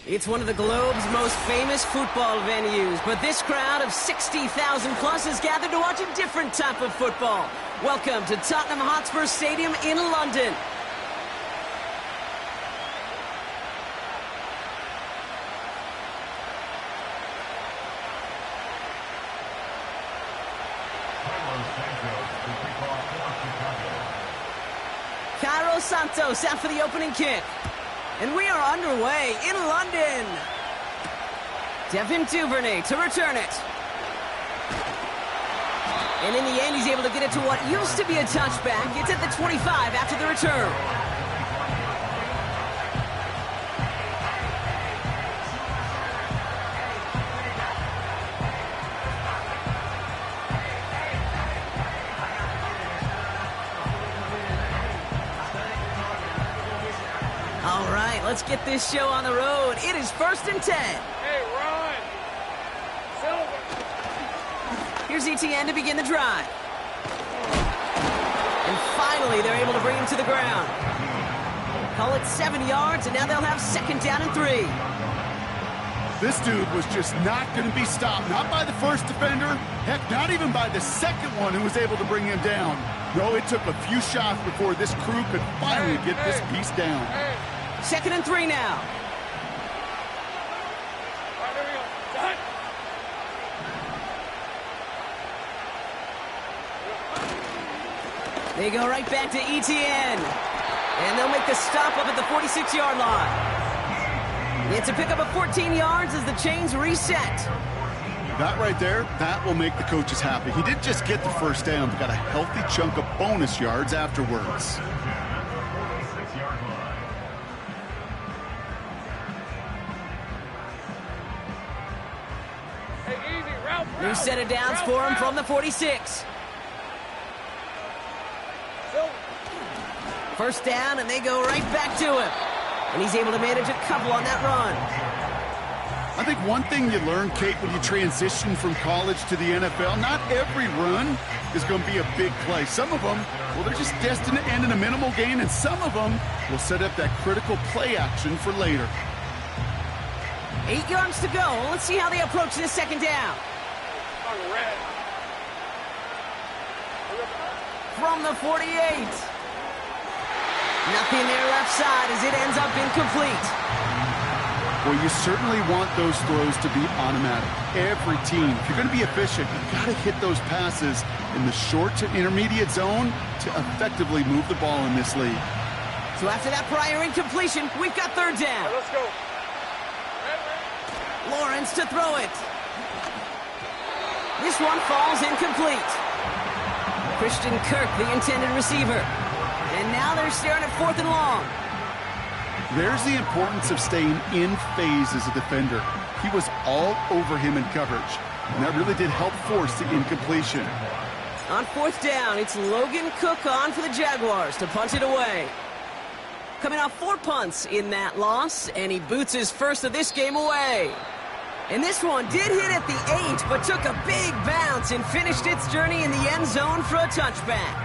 It's one of the globe's most famous football venues, but this crowd of 60,000 plus is gathered to watch a different type of football. Welcome to Tottenham Hotspur Stadium in London. Santos out for the opening kick. And we are underway in London. Devin Duvernay to return it. And in the end, he's able to get it to what used to be a touchback. It's at the 25 after the return. All right, let's get this show on the road. It is 1st and 10. Hey, Ron. Silver. Here's ETN to begin the drive. And finally, they're able to bring him to the ground. Call it 7 yards, and now they'll have 2nd down and 3. This dude was just not going to be stopped. Not by the first defender. Heck, not even by the second one who was able to bring him down. No, it took a few shots before this crew could finally get this piece down. 2nd and 3 now. All right, here we go. Done. They go right back to ETN. And they'll make the stop up at the 46-yard line. It's a pickup of 14 yards as the chains reset. That right there, that will make the coaches happy. He didn't just get the first down, but got a healthy chunk of bonus yards afterwards. New set of downs for him from the 46. First down, and they go right back to him. And he's able to manage a couple on that run. I think one thing you learn, Kate, when you transition from college to the NFL, not every run is going to be a big play. Some of them, well, they're just destined to end in a minimal gain, and some of them will set up that critical play action for later. 8 yards to go. Let's see how they approach this 2nd down. From the 48. Nothing there left side as it ends up incomplete. Well, you certainly want those throws to be automatic. Every team, if you're going to be efficient, you've got to hit those passes in the short to intermediate zone to effectively move the ball in this league. So after that prior incompletion, we've got 3rd down. Let's go. Lawrence to throw it. This one falls incomplete. Christian Kirk, the intended receiver. And now they're staring at 4th and long. There's the importance of staying in phase as a defender. He was all over him in coverage, and that really did help force the incompletion. On 4th down, it's Logan Cook on for the Jaguars to punt it away. Coming off 4 punts in that loss, and he boots his first of this game away. And this one did hit at the 8, but took a big bounce and finished its journey in the end zone for a touchback.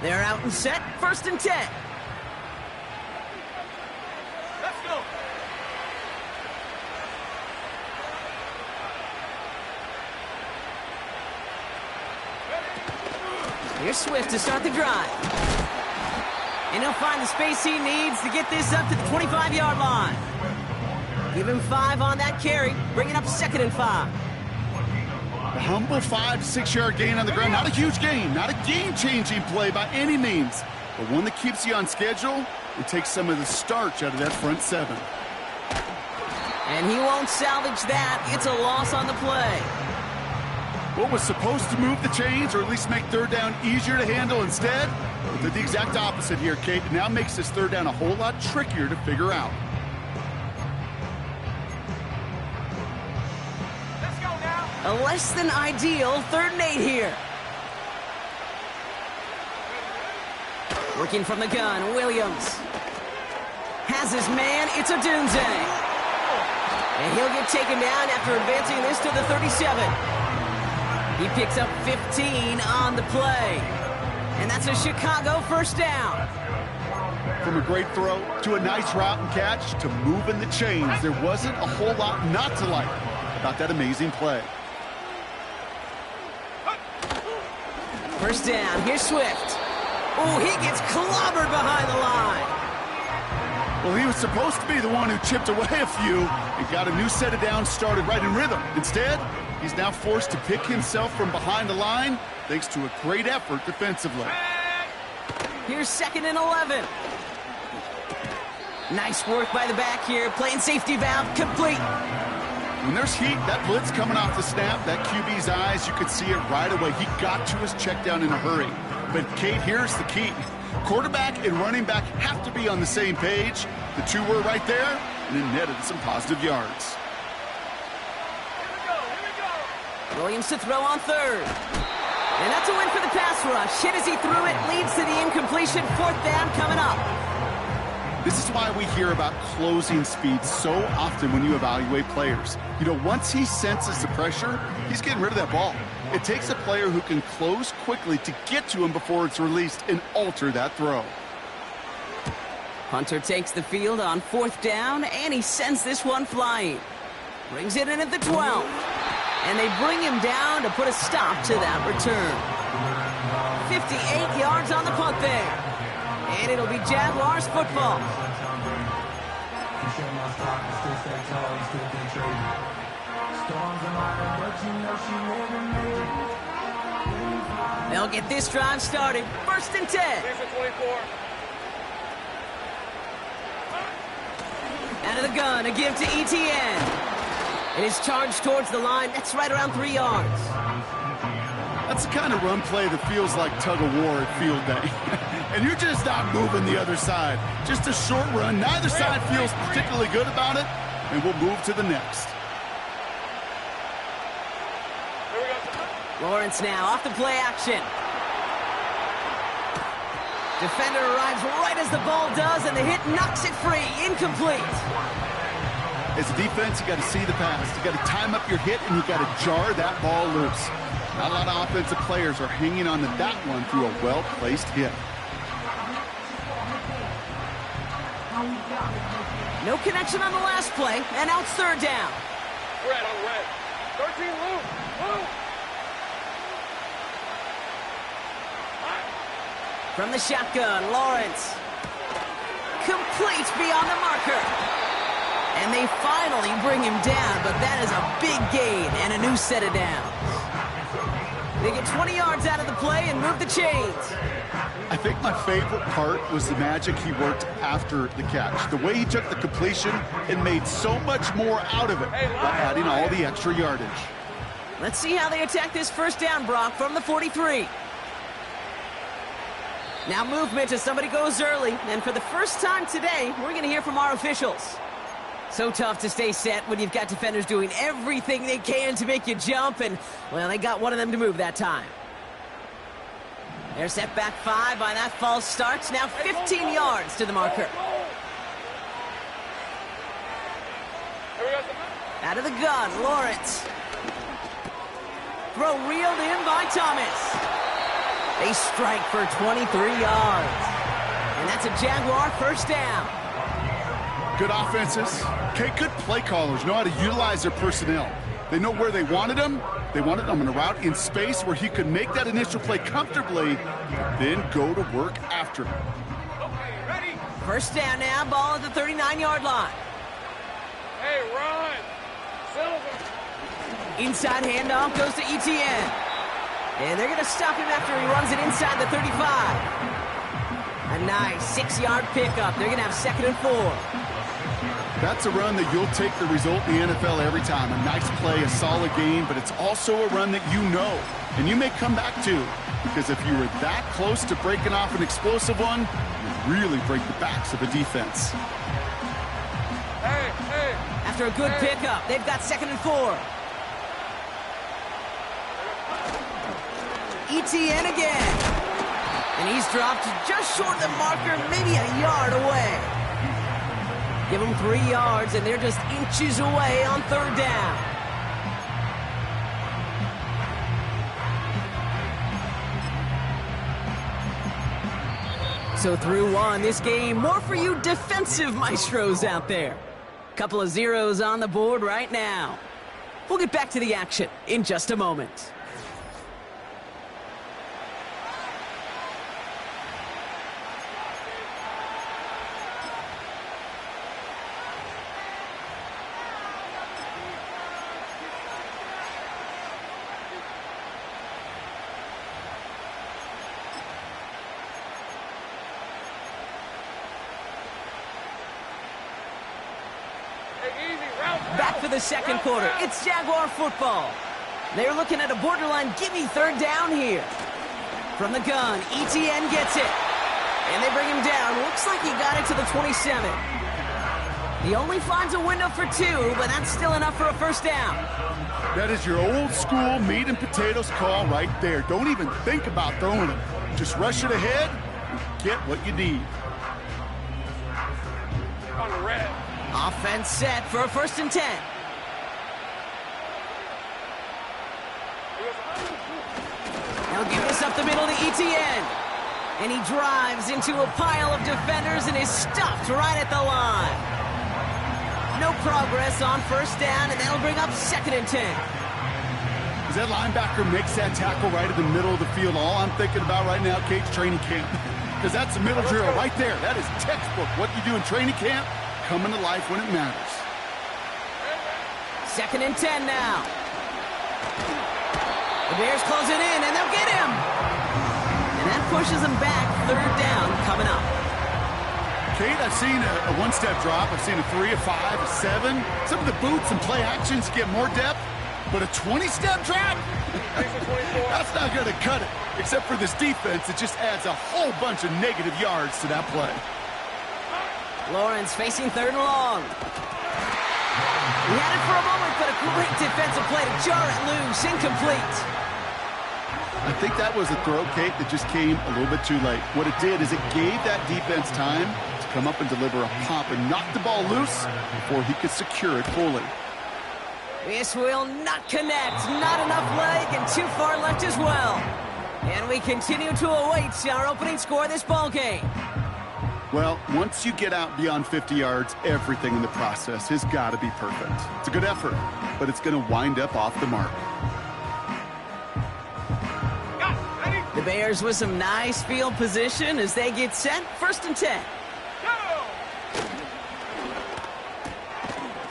They're out and set, 1st and 10. Let's go. Here's Swift to start the drive. And he'll find the space he needs to get this up to the 25-yard line. Give him 5 on that carry, bringing up 2nd and 5. A humble 5 to 6 yard gain on the ground. Not a huge gain, not a game-changing play by any means, but one that keeps you on schedule and takes some of the starch out of that front 7. And he won't salvage that. It's a loss on the play. What was supposed to move the chains, or at least make 3rd down easier to handle instead, did the exact opposite here, Kate. It now makes this 3rd down a whole lot trickier to figure out. Let's go now. A less than ideal 3rd and 8 here. Working from the gun, Williams. Has his man, it's a Dunze. And he'll get taken down after advancing this to the 37. He picks up 15 on the play. And that's a Chicago first down. From a great throw to a nice route and catch to moving the chains, there wasn't a whole lot not to like about that amazing play. First down, here's Swift. Oh, he gets clobbered behind the line. Well, he was supposed to be the one who chipped away a few and got a new set of downs started right in rhythm. Instead, he's now forced to pick himself from behind the line thanks to a great effort defensively. Here's 2nd and 11. Nice work by the back here, playing safety valve complete. When there's heat, that blitz coming off the snap, that QB's eyes, you could see it right away. He got to his check down in a hurry. But, Kate, here's the key. Quarterback and running back have to be on the same page. The two were right there, and it netted some positive yards. Here we go. Williams to throw on 3rd. And that's a win for the pass rush. Hit as he threw it, leads to the incompletion. 4th down coming up. This is why we hear about closing speed so often when you evaluate players. You know, once he senses the pressure, he's getting rid of that ball. It takes a player who can close quickly to get to him before it's released and alter that throw. Hunter takes the field on 4th down, and he sends this one flying. Brings it in at the 12. And they bring him down to put a stop to that return. 58 yards on the punt there. And it'll be Jaguars football. They'll get this drive started. 1st and 10. Here's the 24. Out of the gun, a give to ETN. It is charged towards the line. That's right around 3 yards. That's the kind of run play that feels like tug-of-war at field day. And you're just not moving the other side. Just a short run. Neither side feels particularly good about it, and we'll move to the next. Here we go. Lawrence now off the play action. Defender arrives right as the ball does, and the hit knocks it free. Incomplete. As a defense, you got to see the pass. You got to time up your hit, and you got to jar that ball loose. Not a lot of offensive players are hanging on to that one through a well-placed hit. No connection on the last play, and now it's 3rd down. Red on red. 13 loose. Move. From the shotgun, Lawrence. Complete beyond the marker. And they finally bring him down, but that is a big gain and a new set of downs. They get 20 yards out of the play and move the chains. I think my favorite part was the magic he worked after the catch. The way he took the completion and made so much more out of it by adding all the extra yardage. Let's see how they attack this 1st down, Brock, from the 43. Now movement as somebody goes early, and for the first time today, we're going to hear from our officials. So tough to stay set when you've got defenders doing everything they can to make you jump, and, well, they got one of them to move that time. They're set back 5 by that false start. Now 15 yards to the marker. Out of the gun, Lawrence. Throw reeled in by Thomas. They strike for 23 yards. And that's a Jaguar first down. Good offenses. Okay, good play callers know how to utilize their personnel. They know where they wanted him. They wanted him in a route in space where he could make that initial play comfortably, then go to work after him. Okay, ready? First down now, ball at the 39-yard line. Hey, run. Silver. Inside handoff goes to ETN. And they're going to stop him after he runs it inside the 35. A nice 6-yard pickup. They're going to have 2nd and 4. That's a run that you'll take the result in the NFL every time. A nice play, a solid game, but it's also a run that you know, and you may come back to, because if you were that close to breaking off an explosive one, you really break the backs of a defense. Hey, hey. After a good pickup, they've got 2nd and 4. ETN again. And he's dropped just short of the marker, maybe a yard away. Give them 3 yards, and they're just inches away on 3rd down. So through one, this game more for you defensive maestros out there. Couple of zeros on the board right now. We'll get back to the action in just a moment. Back for the second quarter. It's Jaguar football. They're looking at a borderline gimme third down here. From the gun, ETN gets it. And they bring him down. Looks like he got it to the 27. He only finds a window for 2, but that's still enough for a first down. That is your old school meat and potatoes call right there. Don't even think about throwing it. Just rush it ahead and get what you need. On the red. Offense set for a 1st and 10. He'll give this up the middle to ETN. And he drives into a pile of defenders and is stuffed right at the line. No progress on 1st down, and that'll bring up 2nd and 10. As that linebacker makes that tackle right in the middle of the field, all I'm thinking about right now, Kate's training camp. Because that's the middle drill right there. That is textbook. What you do in training camp, coming to life when it matters. 2nd and 10 now. The Bears close it in, and they'll get him. And that pushes them back. 3rd down coming up. Kate, I've seen a one-step drop. I've seen a 3, a 5, a 7. Some of the boots and play actions get more depth. But a 20-step drop? That's not going to cut it. Except for this defense, it just adds a whole bunch of negative yards to that play. Lawrence facing 3rd and long. He had it for a moment, but a great defensive play to jar it loose. Incomplete. I think that was a throw, Kate, that just came a little bit too late. What it did is it gave that defense time to come up and deliver a pop and knock the ball loose before he could secure it fully. This will not connect. Not enough leg and too far left as well. And we continue to await our opening score of this ball game. Well, once you get out beyond 50 yards, everything in the process has got to be perfect. It's a good effort, but it's going to wind up off the mark. The Bears with some nice field position as they get set. 1st and 10.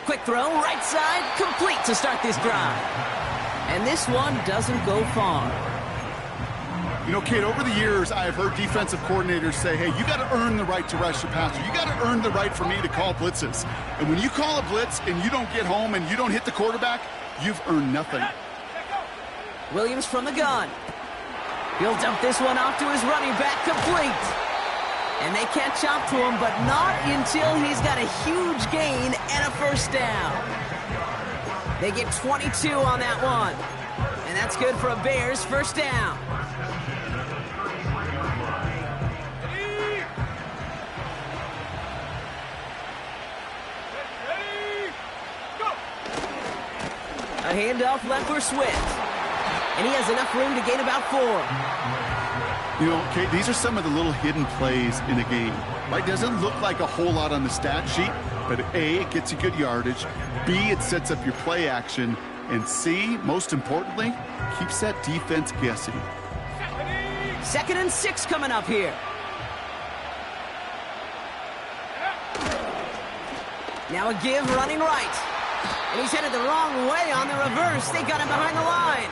Quick throw, right side, complete to start this drive. And this one doesn't go far. You know, Kate, over the years, I've heard defensive coordinators say, hey, you got to earn the right to rush the passer. You got to earn the right for me to call blitzes. And when you call a blitz and you don't get home and you don't hit the quarterback, you've earned nothing. Williams from the gun. He'll dump this one off to his running back, complete. And they catch up to him, but not until he's got a huge gain and a 1st down. They get 22 on that one. And that's good for a Bears 1st down. A handoff left for Swift. And he has enough room to gain about 4. You know, Kate, these are some of the little hidden plays in a game. Right? Doesn't look like a whole lot on the stat sheet, but A, it gets you good yardage. B, it sets up your play action. And C, most importantly, keeps that defense guessing. 2nd and 6 coming up here. Now a give running right. And he's headed the wrong way on the reverse. They got him behind the line.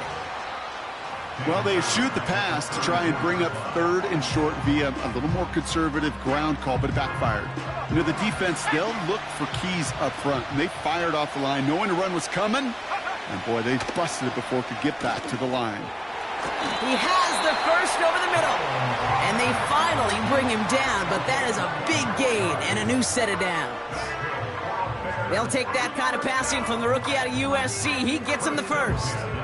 Well, they shoot the pass to try and bring up 3rd and short via a little more conservative ground call, but it backfired. You know, the defense, they'll look for keys up front. And they fired off the line knowing the run was coming. And, boy, they busted it before it could get back to the line. He has the 1st over the middle. And they finally bring him down, but that is a big gain and a new set of downs. They'll take that kind of passing from the rookie out of USC. He gets him the 1st.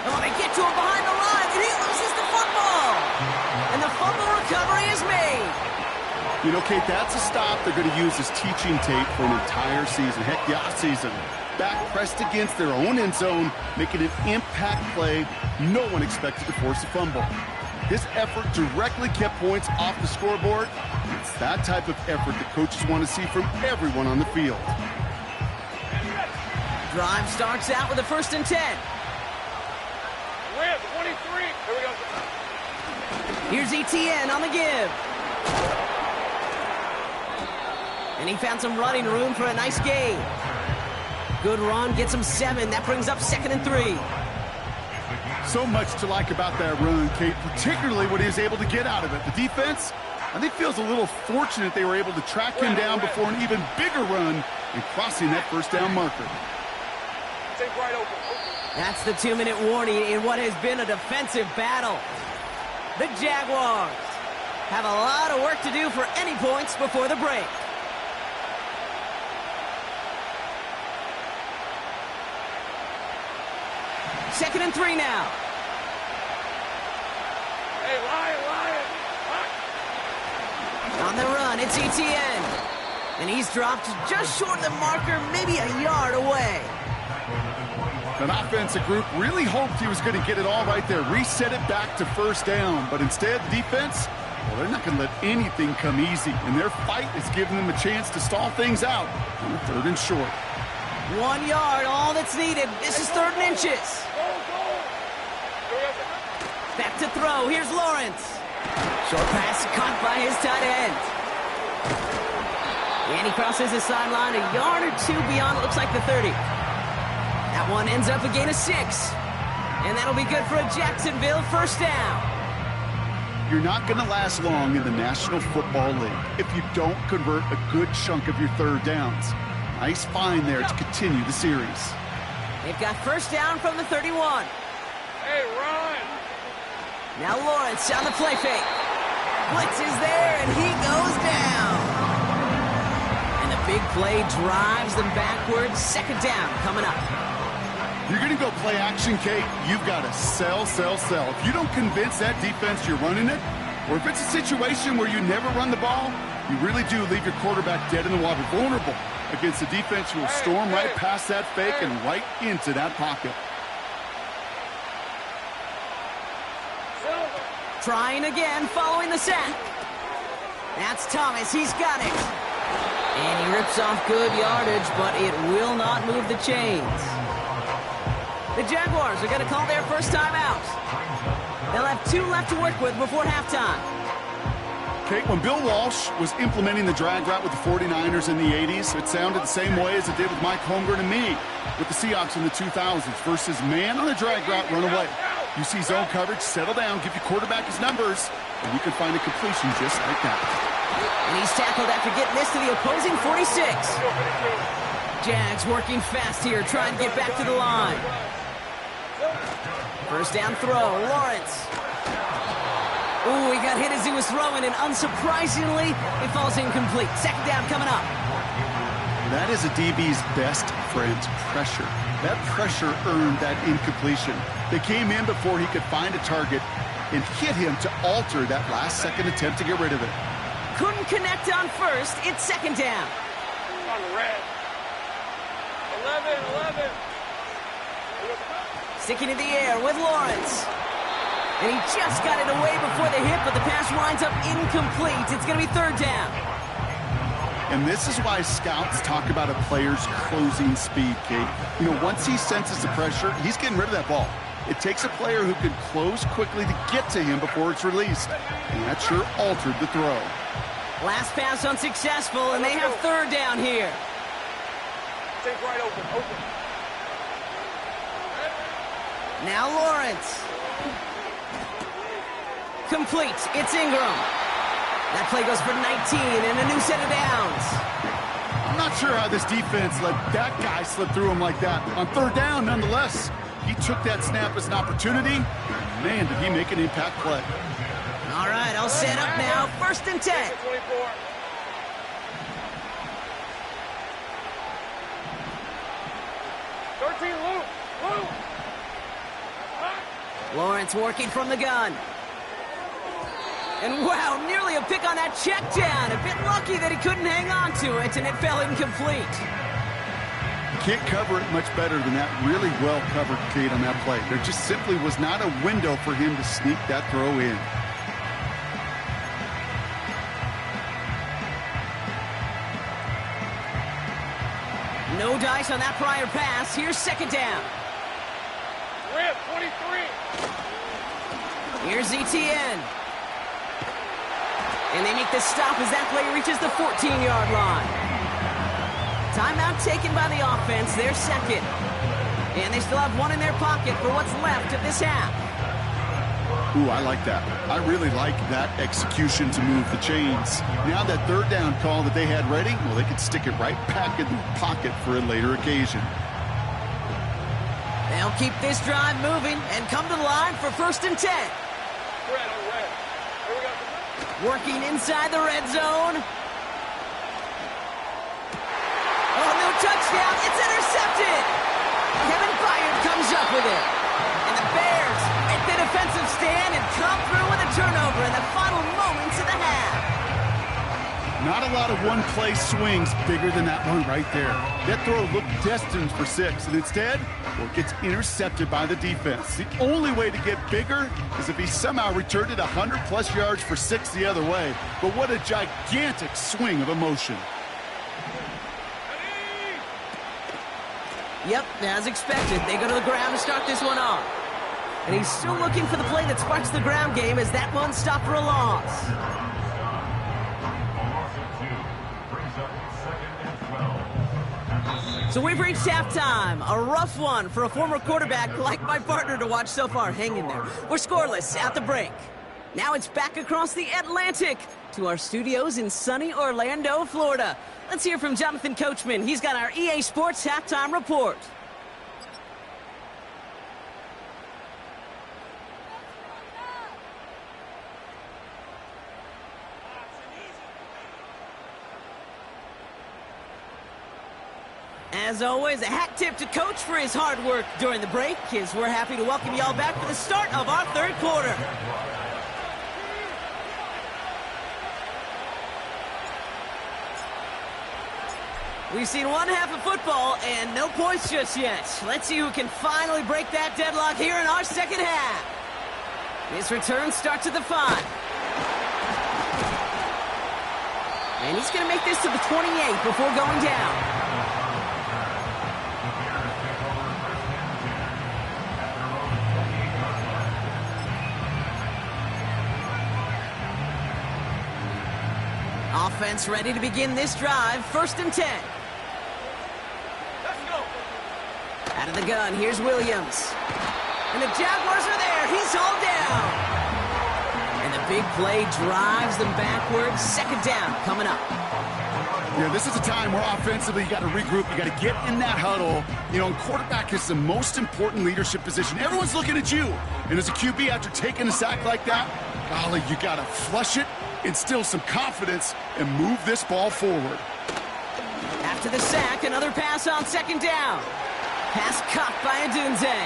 Oh, they get to him behind the line, and he loses the football. And the fumble recovery is made. You know, Kate, that's a stop they're going to use as teaching tape for an entire season. Heck, yeah, season. back pressed against their own end zone, making an impact play no one expected to force a fumble. This effort directly kept points off the scoreboard. It's that type of effort that coaches want to see from everyone on the field. Drive starts out with a 1st and 10. We're at 23. Here we go. Here's ETN on the give. And he found some running room for a nice gain. Good run, gets him 7. That brings up 2nd and 3. So much to like about that run, Kate, particularly what he was able to get out of it. The defense, I think, feels a little fortunate they were able to track him down before an even bigger run and crossing that 1st down marker. Take right open. That's the 2-minute warning in what has been a defensive battle. The Jaguars have a lot of work to do for any points before the break. Second and 3 now. Hey, Lion. On the run, it's ETN. And he's dropped just short of the marker, maybe a yard away. An offensive group really hoped he was going to get it all right there, reset it back to 1st down. But instead, the defense, well, they're not going to let anything come easy. And their fight is giving them a chance to stall things out on the 3rd and short. 1 yard, all that's needed. This is 3rd and inches. Back to throw. Here's Lawrence. Short pass caught by his tight end. And he crosses the sideline a yard or 2 beyond, it looks like the 30. That one ends up a gain of 6. And that'll be good for a Jacksonville 1st down. You're not going to last long in the National Football League if you don't convert a good chunk of your 3rd downs. Nice find there to continue the series. They've got 1st down from the 31. Hey, run. Now Lawrence on the play fake. Blitz is there, and he goes down. And the big play drives them backwards. 2nd down coming up. You're going to go play action, Kate. You've got to sell. If you don't convince that defense you're running it, or if it's a situation where you never run the ball, you really do leave your quarterback dead in the water, vulnerable against a defense who will storm right past that fake and right into that pocket. Trying again, following the sack. That's Thomas, he's got it. And he rips off good yardage, but it will not move the chains. The Jaguars are going to call their 1st time out. They'll have 2 left to work with before halftime. Kate, when Bill Walsh was implementing the drag route with the 49ers in the 80s, it sounded the same way as it did with Mike Holmgren and me with the Seahawks in the 2000s versus man on the drag route, run away. You see zone coverage, settle down, give your quarterback his numbers, and you can find a completion just like that. And he's tackled after getting this to the opposing 46. Jags working fast here, trying to get back to the line. 1st down throw, Lawrence. Ooh, he got hit as he was throwing, and unsurprisingly, it falls incomplete. 2nd down coming up. That is a DB's best friend, pressure. That pressure earned that incompletion. They came in before he could find a target and hit him to alter that last-second attempt to get rid of it. Couldn't connect on 1st. It's 2nd down. On red. 11. Sticking in the air with Lawrence. And he just got it away before the hit, but the pass winds up incomplete. It's going to be 3rd down. And this is why scouts talk about a player's closing speed, Kate. You know, once he senses the pressure, he's getting rid of that ball. It takes a player who can close quickly to get to him before it's released. And that sure altered the throw. Last pass unsuccessful, and they have 3rd down here. Take right open. Now Lawrence. Complete. It's Ingram. That play goes for 19 and a new set of downs. I'm not sure how this defense let that guy slip through him like that. On 3rd down, nonetheless, he took that snap as an opportunity. Man, did he make an impact play. All right, I'll set up now. 1st and 10. 24. Lawrence working from the gun. And wow, nearly a pick on that check down. A bit lucky that he couldn't hang on to it, and it fell incomplete. can't cover it much better than that. Really well covered, Kate, on that play. There just simply was not a window for him to sneak that throw in. No dice on that prior pass. Here's second down. Rip, 23. Here's ETN. And they make the stop as that play reaches the 14-yard line. Timeout taken by the offense. They're second. And they still have one in their pocket for what's left of this half. Ooh, I like that. I really like that execution to move the chains. Now that third down call that they had ready, well, they could stick it right back in the pocket for a later occasion. They'll keep this drive moving and come to the line for 1st and 10. Red on red. Here we go. Working inside the red zone. Oh, no touchdown. It's intercepted. Kevin Byard comes up with it. And the Bears at the defensive stand and come through with a turnover in the final moments of the half. Not a lot of one-play swings bigger than that one right there. That throw looked destined for 6, and instead, well, it gets intercepted by the defense. The only way to get bigger is if he somehow returned it 100-plus yards for 6 the other way. But what a gigantic swing of emotion. Yep, as expected, they go to the ground to start this one off. And he's still looking for the play that sparks the ground game as that one stopped for a loss. So we've reached halftime. A rough one for a former quarterback like my partner to watch so far. Hang in there. We're scoreless at the break. Now it's back across the Atlantic to our studios in sunny Orlando, Florida. Let's hear from Jonathan Coachman. He's got our EA Sports halftime report. As always, a hat tip to Coach for his hard work during the break, as we're happy to welcome y'all back for the start of our third quarter. We've seen one half of football and no points just yet. Let's see who can finally break that deadlock here in our second half. This return starts at the 5. And he's going to make this to the 28 before going down. Offense ready to begin this drive. 1st and 10. Let's go. Out of the gun, here's Williams. And the Jaguars are there. He's hauled down. And the big play drives them backwards. 2nd down coming up. Yeah, this is a time where offensively you got to regroup. You got to get in that huddle. You know, and quarterback is the most important leadership position. Everyone's looking at you. And as a QB, after taking a sack like that, golly, you got to flush it, instill some confidence, and move this ball forward. After the sack, another pass on 2nd down. Pass caught by Adunze.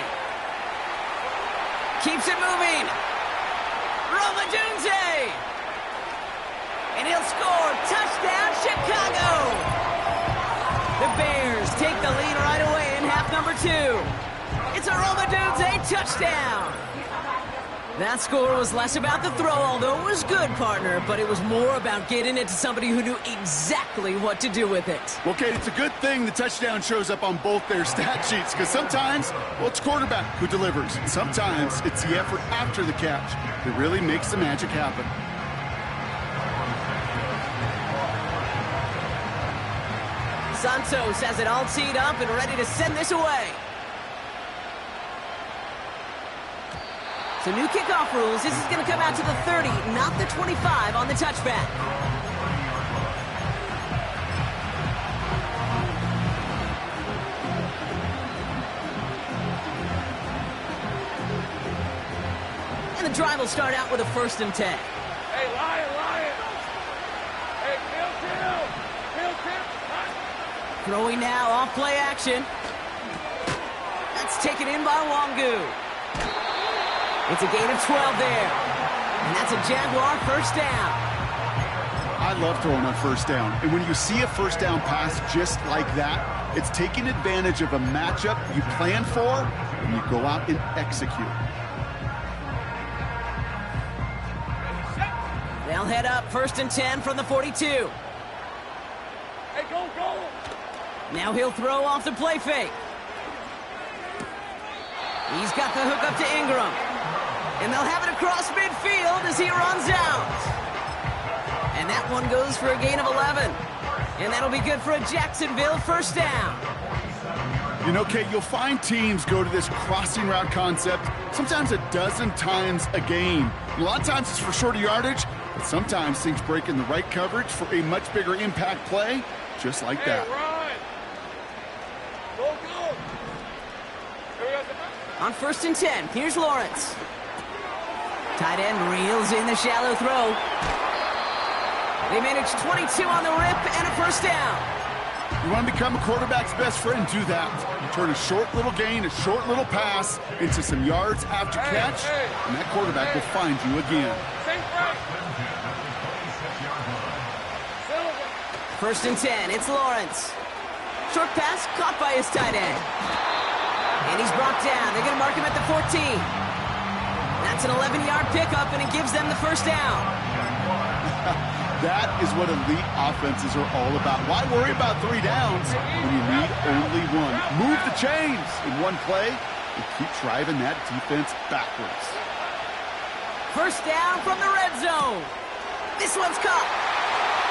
Keeps it moving. Rome Adunze. And he'll score. Touchdown, Chicago. The Bears take the lead right away in half number 2. It's a Rome Adunze touchdown. That score was less about the throw, although it was good, partner, but it was more about getting it to somebody who knew exactly what to do with it. Well, Kate, it's a good thing the touchdown shows up on both their stat sheets, because sometimes, well, it's quarterback who delivers. And sometimes it's the effort after the catch that really makes the magic happen. Santos has it all teed up and ready to send this away. So new kickoff rules. This is going to come out to the 30, not the 25 on the touchback. And the drive will start out with a 1st and 10. Hey, Lion. Hey, Bill. Throwing now, off play action. That's taken in by Wangu. It's a gain of 12 there. And that's a Jaguar 1st down. I love throwing on first down. And when you see a first down pass just like that, it's taking advantage of a matchup you plan for and you go out and execute. They'll head up 1st and 10 from the 42. Hey, go, go! Now he'll throw off the play fake. He's got the hook up to Ingram. And they'll have it across midfield as he runs out. And that one goes for a gain of 11. And that'll be good for a Jacksonville first down. You know, Kate, you'll find teams go to this crossing route concept sometimes a dozen times a game. A lot of times it's for shorter yardage, but sometimes things break in the right coverage for a much bigger impact play, just like that. Run. Go, go! On 1st and 10, here's Lawrence. Tight end reels in the shallow throw. They manage 22 on the rip and a first down. You want to become a quarterback's best friend, do that. Turn a short little gain, a short little pass into some yards after catch, and that quarterback will find you again. 1st and 10, it's Lawrence. Short pass caught by his tight end. And he's brought down. They're going to mark him at the 14. That's an 11-yard pickup, and it gives them the first down. That is what elite offenses are all about. Why worry about 3 downs when you need only 1? Move the chains in one play and keep driving that defense backwards. First down from the red zone. This one's caught.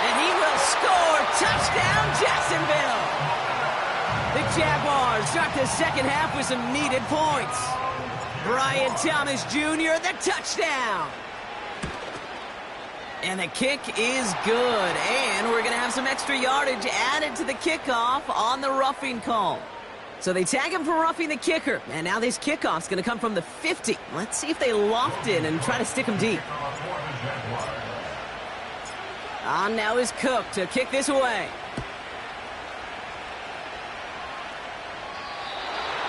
And he will score. Touchdown, Jacksonville. The Jaguars start the second half with some needed points. Brian Thomas Jr., the touchdown. And the kick is good. And we're going to have some extra yardage added to the kickoff on the roughing call. So they tag him for roughing the kicker. And now this kickoff's going to come from the 50. Let's see if they loft in and try to stick him deep. On now is Cook to kick this away.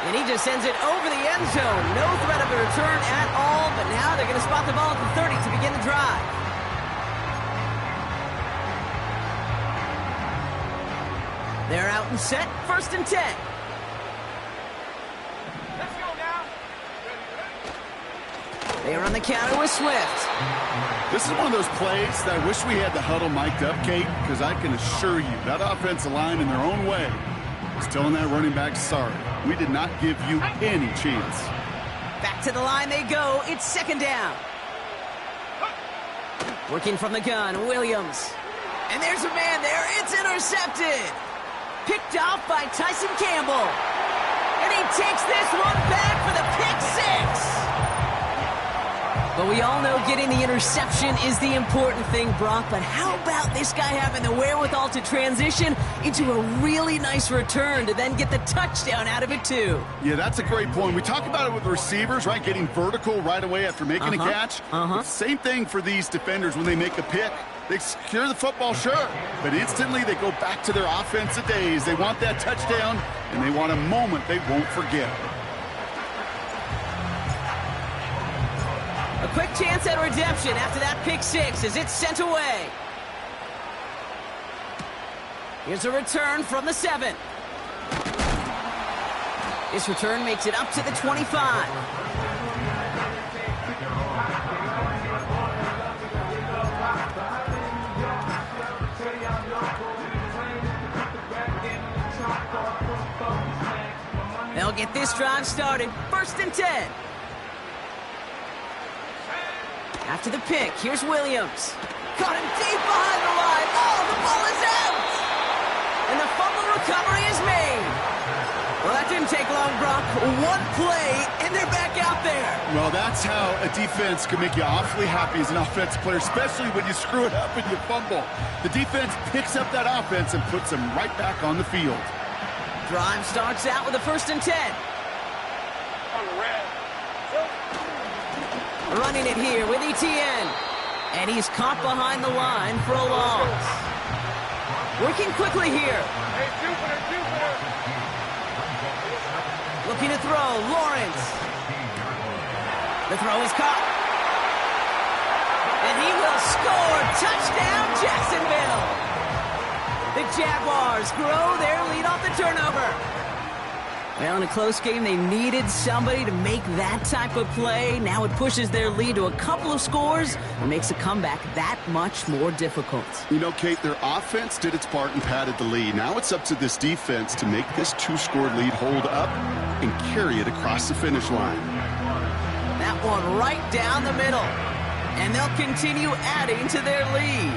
And he just sends it over the end zone. No threat of a return at all. But now they're going to spot the ball at the 30 to begin the drive. They're out and set, 1st and 10. Let's go now. They are on the counter with Swift. This is one of those plays that I wish we had the huddle mic'd up, Kate, because I can assure you that offensive line in their own way is telling that running back, sorry, we did not give you any chance. Back to the line they go. It's 2nd down. Working from the gun, Williams. And there's a man there. It's intercepted. Picked off by Tyson Campbell. And he takes this one back for the pick 6. But we all know getting the interception is the important thing, Brock. But how about this guy having the wherewithal to transition into a really nice return to then get the touchdown out of it, too? Yeah, that's a great point. We talk about it with receivers, right? Getting vertical right away after making a catch. Same thing for these defenders when they make a pick. They secure the football, sure, but instantly they go back to their offensive days. They want that touchdown, and they want a moment they won't forget. A quick chance at redemption after that pick 6 as it's sent away. Here's a return from the 7. This return makes it up to the 25. They'll get this drive started. 1st and 10. After the pick, here's Williams. Caught him deep behind the line. Oh, the ball is out! And the fumble recovery is made. Well, that didn't take long, Brock. One play, and they're back out there. Well, that's how a defense can make you awfully happy as an offensive player, especially when you screw it up and you fumble. The defense picks up that offense and puts them right back on the field. Drive starts out with a 1st and 10. On the red. Running it here with Etienne. And he's caught behind the line for a loss. Working quickly here. Hey, Jupiter. Looking to throw, Lawrence. The throw is caught. And he will score. Touchdown, Jacksonville. The Jaguars grow their lead off the turnover. Well, in a close game, they needed somebody to make that type of play. Now it pushes their lead to a couple of scores and makes a comeback that much more difficult. You know, Kate, their offense did its part and padded the lead. Now it's up to this defense to make this two-score lead hold up and carry it across the finish line. That one right down the middle. And they'll continue adding to their lead.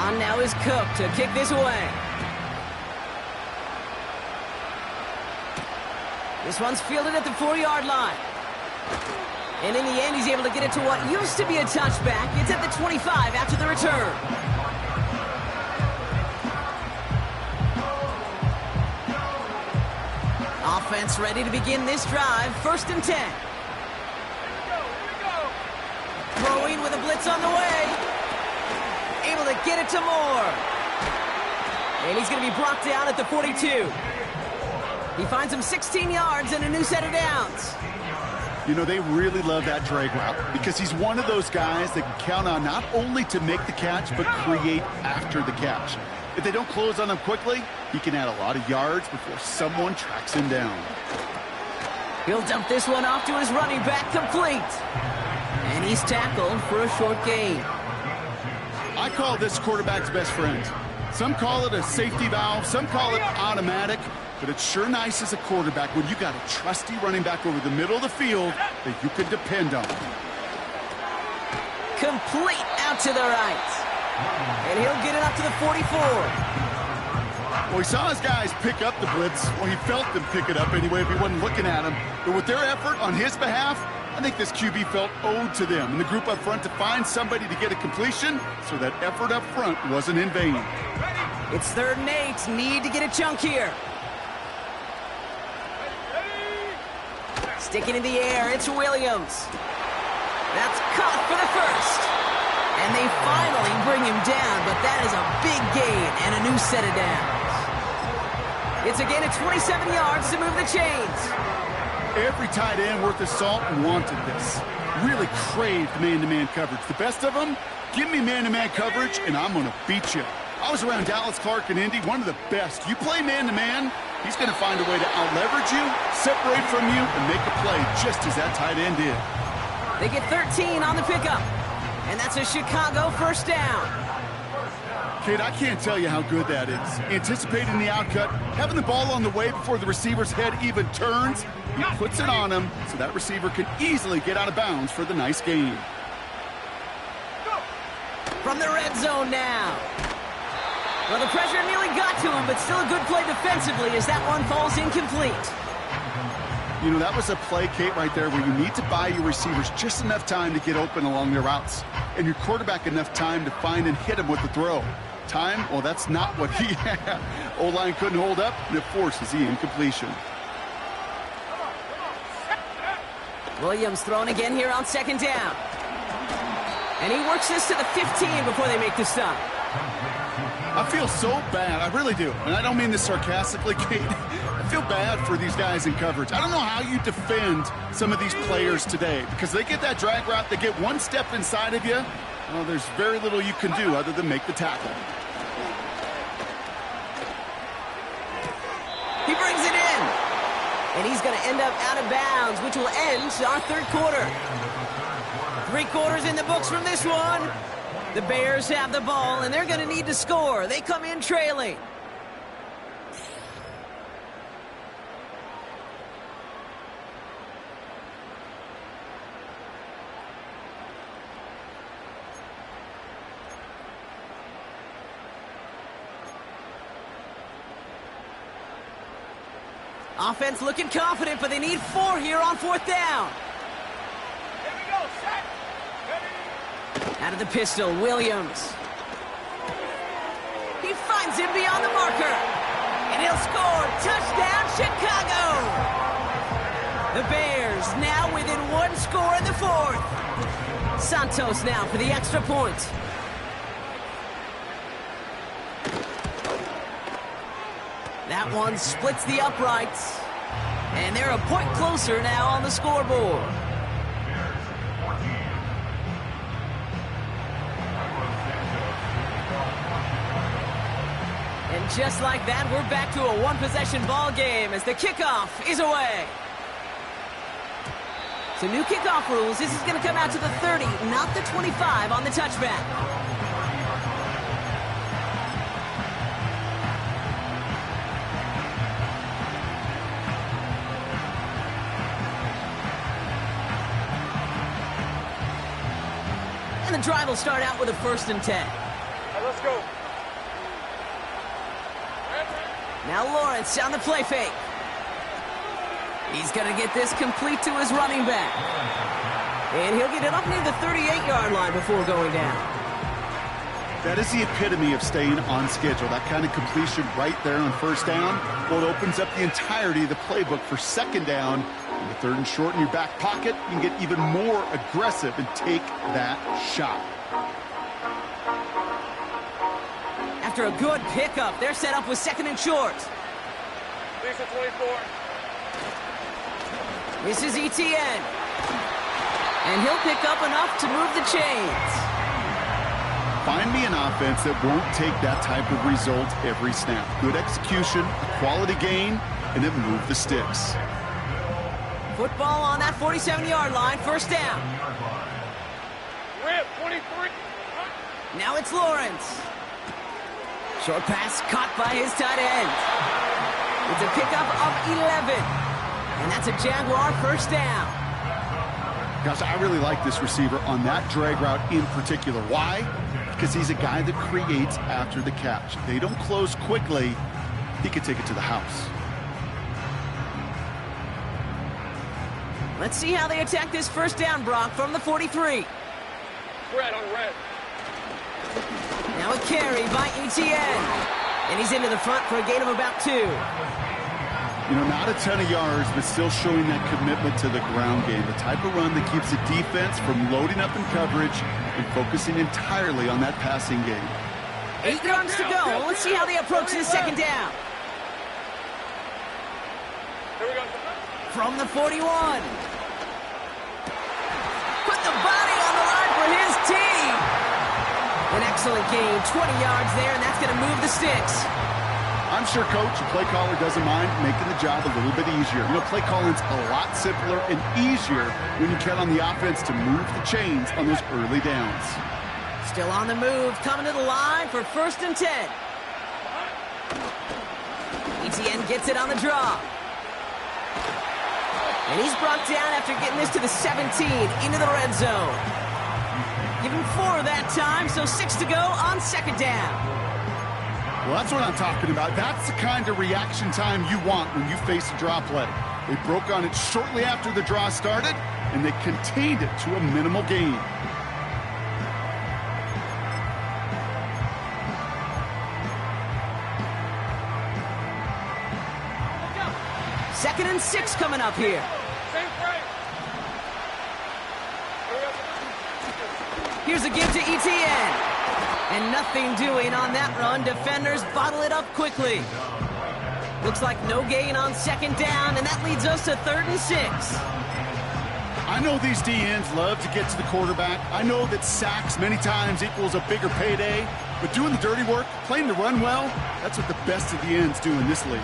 On now is Cook to kick this away. This one's fielded at the 4-yard line. And in the end, he's able to get it to what used to be a touchback. It's at the 25 after the return. Offense ready to begin this drive. 1st and 10. Throwing with a blitz on the way. Able to get it to Moore. And he's going to be brought down at the 42. He finds him 16 yards and a new set of downs. You know, they really love that drag route because he's one of those guys that can count on not only to make the catch, but create after the catch. If they don't close on him quickly, he can add a lot of yards before someone tracks him down. He'll dump this one off to his running back, complete. And he's tackled for a short gain. I call this quarterback's best friend. Some call it a safety valve, some call it automatic, but it's sure nice as a quarterback when you got a trusty running back over the middle of the field that you can depend on. Complete out to the right. And he'll get it up to the 44. Well, he saw his guys pick up the blitz. Well, he felt them pick it up anyway if he wasn't looking at him. But with their effort on his behalf, I think this QB felt owed to them and the group up front to find somebody to get a completion, so that effort up front wasn't in vain. It's 3rd and 8. Need to get a chunk here. Sticking in the air, it's Williams. That's caught for the first. And they finally bring him down, but that is a big gain and a new set of downs. It's a gain of 27 yards to move the chains. Every tight end worth his salt wanted this. Really craved man-to-man coverage. The best of them, give me man-to-man coverage, and I'm going to beat you. I was around Dallas Clark and Indy, one of the best. You play man-to-man, he's going to find a way to out-leverage you, separate from you, and make a play just as that tight end did. They get 13 on the pickup, and that's a Chicago 1st down. Kate, I can't tell you how good that is. Anticipating the outcut, having the ball on the way before the receiver's head even turns, he puts it on him so that receiver can easily get out of bounds for the nice gain. From the red zone now. Well, the pressure nearly got to him, but still a good play defensively as that one falls incomplete. You know, that was a play, Kate, right there where you need to buy your receivers just enough time to get open along their routes, and your quarterback enough time to find and hit him with the throw. Time? Well, that's not what he had. O-line couldn't hold up, and it forces the incompletion. Williams throwing again here on 2nd down. And he works this to the 15 before they make the stop. I feel so bad. I really do. And I don't mean this sarcastically, Kate. I feel bad for these guys in coverage. I don't know how you defend some of these players today because they get that drag route, they get one step inside of you. Well, there's very little you can do other than make the tackle. He brings it in. And he's going to end up out of bounds, which will end our 3rd quarter. 3 quarters in the books from this one. The Bears have the ball, and they're going to need to score. They come in trailing. Offense looking confident, but they need 4 here on 4th down. Here we go, set. Ready. Out of the pistol, Williams. He finds him beyond the marker. And he'll score. Touchdown, Chicago. The Bears now within 1 score in the 4th. Santos now for the extra point. That one splits the uprights. And they're a point closer now on the scoreboard. And just like that, we're back to a one-possession ball game as the kickoff is away. So new kickoff rules. This is going to come out to the 30, not the 25 on the touchback. And the drive will start out with a 1st and 10. All right, let's go. Now Lawrence on the play fake. He's going to get this complete to his running back. And he'll get it up near the 38-yard line before going down. That is the epitome of staying on schedule. That kind of completion right there on 1st down. Well, it opens up the entirety of the playbook for 2nd down. And the 3rd and short in your back pocket, you can get even more aggressive and take that shot. After a good pickup, they're set up with 2nd and short. Lisa 24. This is ETN. And he'll pick up enough to move the chains. Find me an offense that won't take that type of result every snap. Good execution, a quality gain, and it moved the sticks. Football on that 47-yard line, 1st down. Rip, 23. Now it's Lawrence. Short pass caught by his tight end. It's a pickup of 11. And that's a Jaguar 1st down. Gosh, I really like this receiver on that drag route in particular. Why? Because he's a guy that creates after the catch. They don't close quickly. He could take it to the house. Let's see how they attack this 1st down, Brock, from the 43. Red on red. Now a carry by ETN. And he's into the front for a gain of about 2. You know, not a ton of yards, but still showing that commitment to the ground game. The type of run that keeps the defense from loading up in coverage and focusing entirely on that passing game. 8 yards to go. Let's see how they approach this 2nd down. Here we go. From the 41. Put the body on the line for his team. An excellent gain, 20 yards there, and that's going to move the sticks. I'm sure coach, the play caller doesn't mind making the job a little bit easier. You know, play calling's a lot simpler and easier when you count on the offense to move the chains on those early downs. Still on the move, coming to the line for 1st and 10. ETN gets it on the draw. And he's brought down after getting this to the 17, into the red zone. Give him 4 that time, so 6 to go on 2nd down. Well, that's what I'm talking about. That's the kind of reaction time you want when you face a draw play. They broke on it shortly after the draw started, and they contained it to a minimal gain. Second and 6 coming up here. Same frame. Here's a give to ETN. And nothing doing on that run. Defenders bottle it up quickly. Looks like no gain on 2nd down, and that leads us to 3rd and 6. I know these DNs love to get to the quarterback. I know that sacks many times equals a bigger payday. But doing the dirty work, playing the run well, that's what the best of the ends do in this league.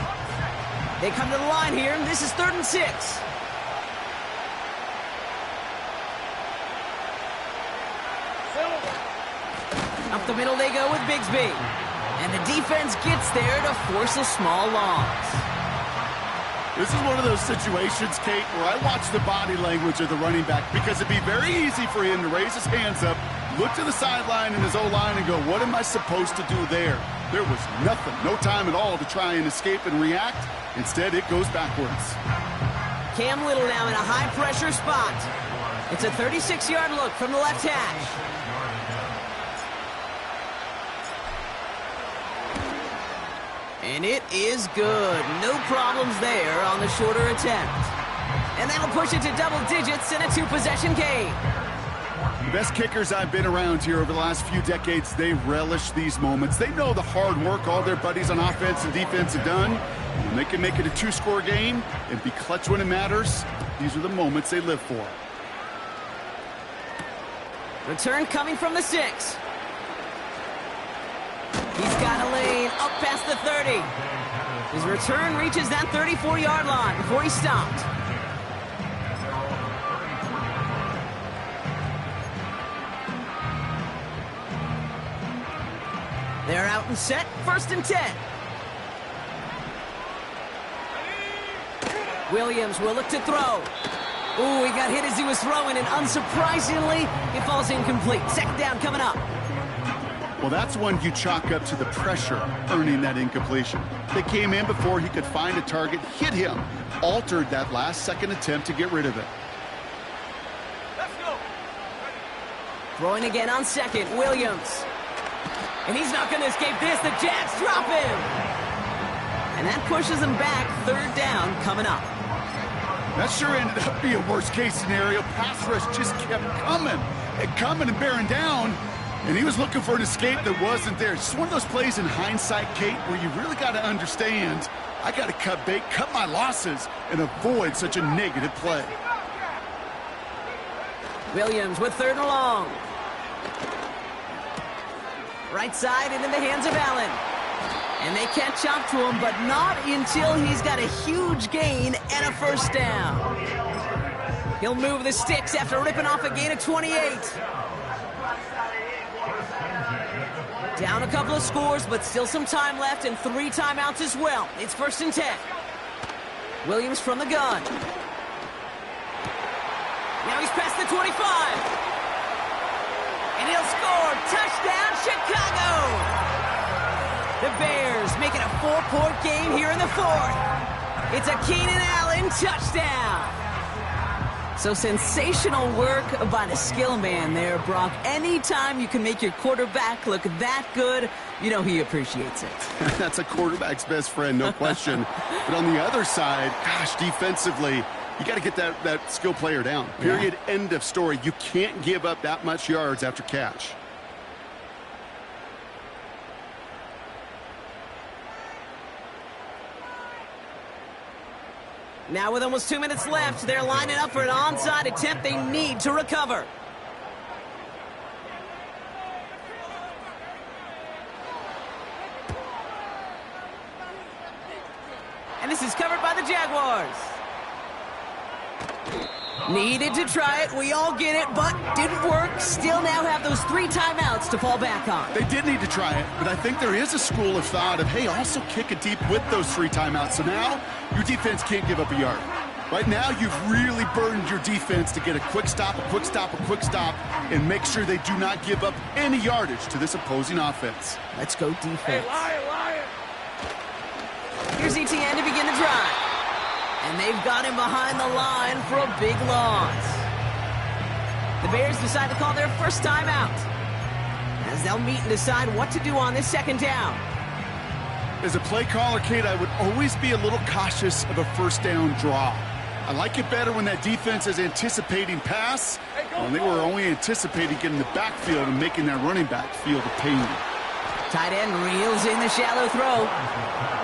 They come to the line here, and this is 3rd and 6. Up the middle they go with Bigsby. And the defense gets there to force a small loss. This is one of those situations, Kate, where I watch the body language of the running back because it'd be very easy for him to raise his hands up, look to the sideline in his O-line and go, what am I supposed to do there? There was nothing, no time at all to try and escape and react. Instead, it goes backwards. Cam Little now in a high-pressure spot. It's a 36-yard look from the left hash. And it is good. No problems there on the shorter attempt. And that'll push it to double digits in a 2-possession game. Best kickers I've been around here over the last few decades, they relish these moments. They know the hard work all their buddies on offense and defense have done. When they can make it a two-score game and be clutch when it matters, these are the moments they live for. Return coming from the 6. He's got a lane up past the 30. His return reaches that 34-yard line before he stopped. They're out and set, 1st and 10. Williams will look to throw. Ooh, he got hit as he was throwing, and unsurprisingly, it falls incomplete. 2nd down coming up. Well, that's one you chalk up to the pressure earning that incompletion. They came in before he could find a target, hit him, altered that last-second attempt to get rid of it. Let's go. Throwing again on 2nd, Williams. And he's not going to escape this. The Jags drop him. And that pushes him back. 3rd down coming up. That sure ended up being a worst-case scenario. Pass rush just kept coming and bearing down. And he was looking for an escape that wasn't there. It's just one of those plays in hindsight, Kate, where you really got to understand, I got to cut bait, cut my losses, and avoid such a negative play. Williams with 3rd and long. Right side and in the hands of Allen. And they catch up to him, but not until he's got a huge gain and a 1st down. He'll move the sticks after ripping off a gain of 28. Down a couple of scores, but still some time left and 3 timeouts as well. It's 1st and 10. Williams from the gun. Now he's past the 25. And he'll score. Touchdown, Chicago! The Bears make it a 4-point game here in the 4th. It's a Keenan Allen touchdown. So sensational work by the skill man there, Brock. Anytime you can make your quarterback look that good, you know he appreciates it. That's a quarterback's best friend, no question. But on the other side, gosh, defensively, you got to get that skill player down. Period. Yeah. End of story. You can't give up that much yards after catch. Now with almost 2 minutes left, they're lining up for an onside attempt they need to recover. And this is covered by the Jaguars. Needed to try it. We all get it, but didn't work. Still now have those 3 timeouts to fall back on. They did need to try it, but I think there is a school of thought of, hey, also kick it deep with those 3 timeouts. So now your defense can't give up a yard. Right now, you've really burdened your defense to get a quick stop, a quick stop, a quick stop, and make sure they do not give up any yardage to this opposing offense. Let's go defense. Hey, Lion. Here's ETN to begin the drive. And they've got him behind the line for a big loss. The Bears decide to call their first timeout, as they'll meet and decide what to do on this 2nd down. As a play caller, Kate, I would always be a little cautious of a 1st down draw. I like it better when that defense is anticipating pass, when they were only anticipating getting the backfield and making that running back feel the pain. Tight end reels in the shallow throw.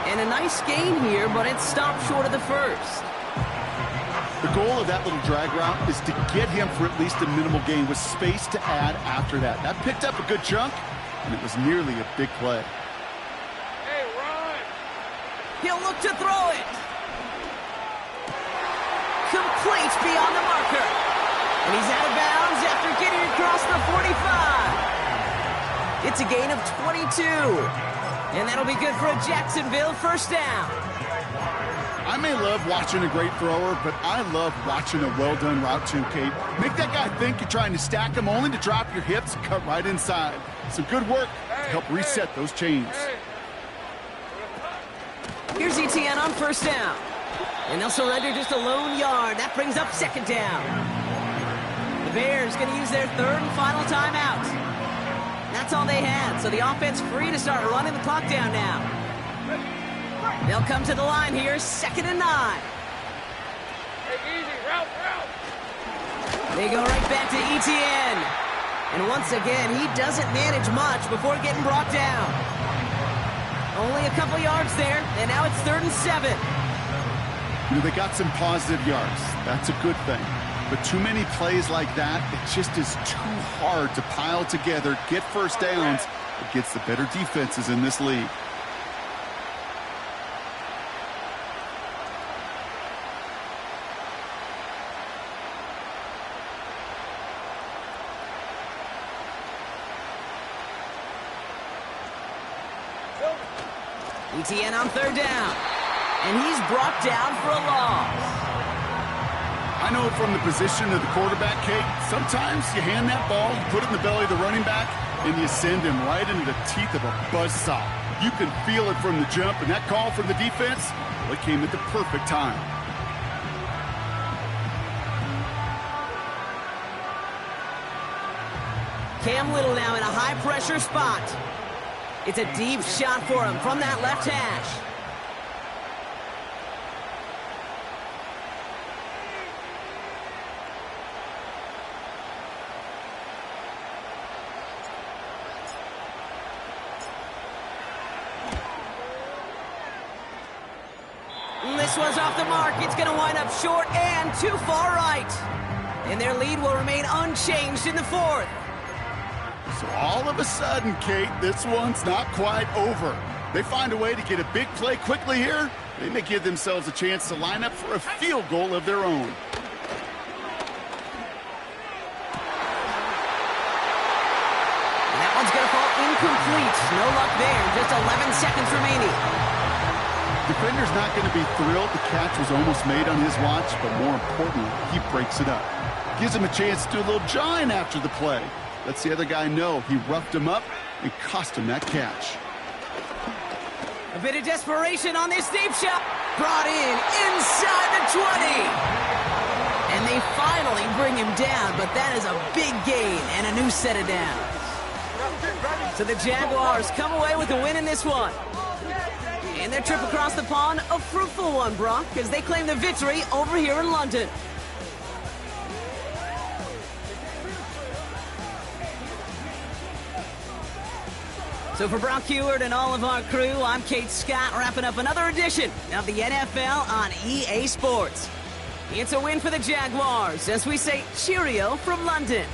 And a nice gain here, but it's stopped short of the 1st. The goal of that little drag route is to get him for at least a minimal gain with space to add after that. That picked up a good chunk, and it was nearly a big play. Hey, run! He'll look to throw it. Complete beyond the marker. And he's out of bounds after getting across the 45. It's a gain of 22. And that'll be good for a Jacksonville 1st down. I may love watching a great thrower, but I love watching a well-done route too, Kate. Make that guy think you're trying to stack him only to drop your hips and cut right inside. Some good work to help reset those chains. Here's ETN on 1st down. And they'll surrender just a lone yard. That brings up 2nd down. The Bears going to use their 3rd and final timeout. That's all they had, so the offense free to start running the clock down now. They'll come to the line here, 2nd and 9. Hey, easy, route. They go right back to ETN. And once again, he doesn't manage much before getting brought down. Only a couple yards there, and now it's 3rd and 7. You know, they got some positive yards. That's a good thing. But too many plays like that, it just is too hard to pile together, get first downs against the better defenses in this league. ETN on 3rd down. And he's brought down for a loss. I know from the position of the quarterback, Kate, sometimes you hand that ball, you put it in the belly of the running back, and you send him right into the teeth of a buzzsaw. You can feel it from the jump, and that call from the defense, well, it came at the perfect time. Cam Little now in a high-pressure spot. It's a deep shot for him from that left hash. This one's off the mark. It's going to wind up short and too far right. And their lead will remain unchanged in the 4th. So all of a sudden, Kate, this one's not quite over. They find a way to get a big play quickly here. They may give themselves a chance to line up for a field goal of their own. And that one's going to fall incomplete. No luck there. Just 11 seconds remaining. Defender's not going to be thrilled. The catch was almost made on his watch, but more importantly, he breaks it up. Gives him a chance to do a little jawing after the play. Lets the other guy know he roughed him up and cost him that catch. A bit of desperation on this deep shot. Brought in inside the 20. And they finally bring him down, but that is a big gain and a new set of downs. So the Jaguars come away with a win in this one. And their trip across the pond, a fruitful one, Brock, as they claim the victory over here in London. So for Brock Heward and all of our crew, I'm Kate Scott, wrapping up another edition of the NFL on EA Sports. It's a win for the Jaguars, as we say cheerio from London.